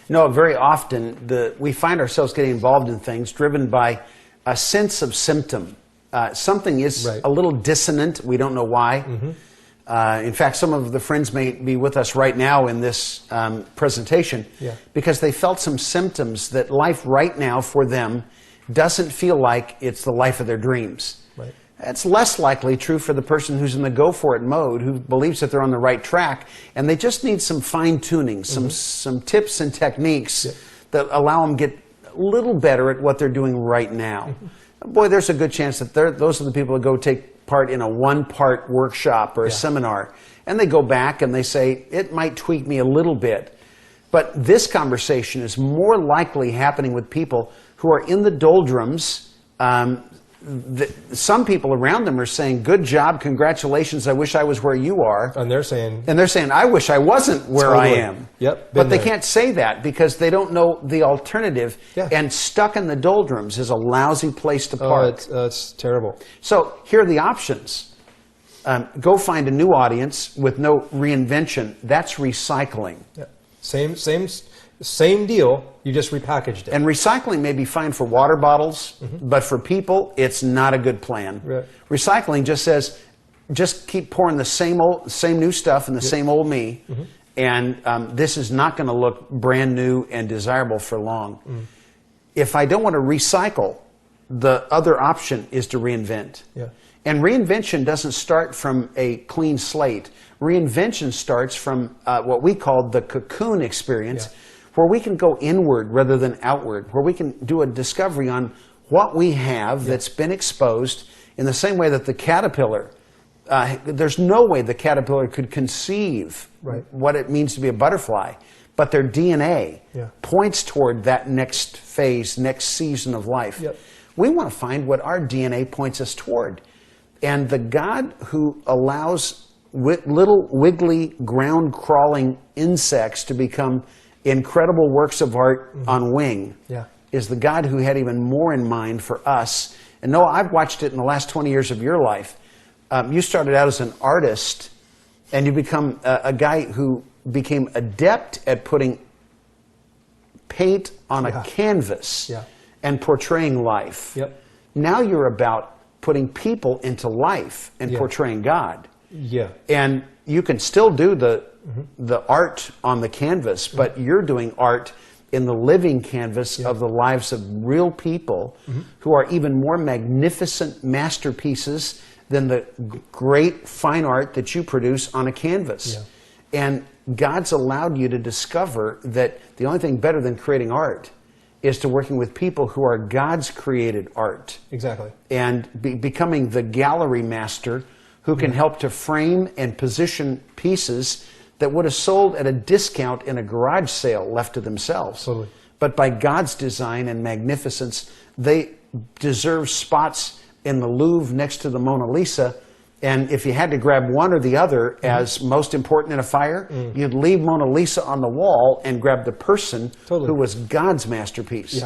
No, very often we find ourselves getting involved in things driven by a sense of symptom. Something is a little dissonant. We don't know why. In fact, some of the friends may be with us right now in this presentation because they felt some symptoms that life right now for them doesn't feel like it's the life of their dreams. It's less likely true for the person who's in the go-for-it mode, who believes that they're on the right track, and they just need some fine-tuning, some tips and techniques that allow them to get a little better at what they're doing right now. Boy, there's a good chance that those are the people that go take part in a one-part workshop or a seminar, and they go back and they say, it might tweak me a little bit. But this conversation is more likely happening with people who are in the doldrums. Some people around them are saying, good job, congratulations, I wish I was where you are. And they're saying, I wish I wasn't where I am. But they there. can't say that because they don't know the alternative. And stuck in the doldrums is a lousy place to park. It's terrible. So here are the options. Go find a new audience with no reinvention. That's recycling. Same deal, you just repackaged it. And recycling may be fine for water bottles, but for people, it's not a good plan. Recycling just says, just keep pouring the same new stuff and the same old me, and this is not going to look brand new and desirable for long. If I don't want to recycle, the other option is to reinvent. And reinvention doesn't start from a clean slate. Reinvention starts from what we call the cocoon experience, where we can go inward rather than outward, where we can do a discovery on what we have that's been exposed in the same way that the caterpillar, there's no way the caterpillar could conceive what it means to be a butterfly, but their DNA points toward that next phase, next season of life. We want to find what our DNA points us toward. And the God who allows little wiggly, ground-crawling insects to become incredible works of art on wing is the God who had even more in mind for us. And Noah, I've watched it in the last 20 years of your life. You started out as an artist, and you become a guy who became adept at putting paint on a canvas and portraying life. Now you're about putting people into life and portraying God. And you can still do the art on the canvas, but you're doing art in the living canvas of the lives of real people who are even more magnificent masterpieces than the great fine art that you produce on a canvas. And God's allowed you to discover that the only thing better than creating art is to working with people who are God's created art. And becoming the gallery master who can help to frame and position pieces that would have sold at a discount in a garage sale left to themselves. But by God's design and magnificence, they deserve spots in the Louvre next to the Mona Lisa. And if you had to grab one or the other as most important in a fire, you'd leave Mona Lisa on the wall and grab the person who was God's masterpiece.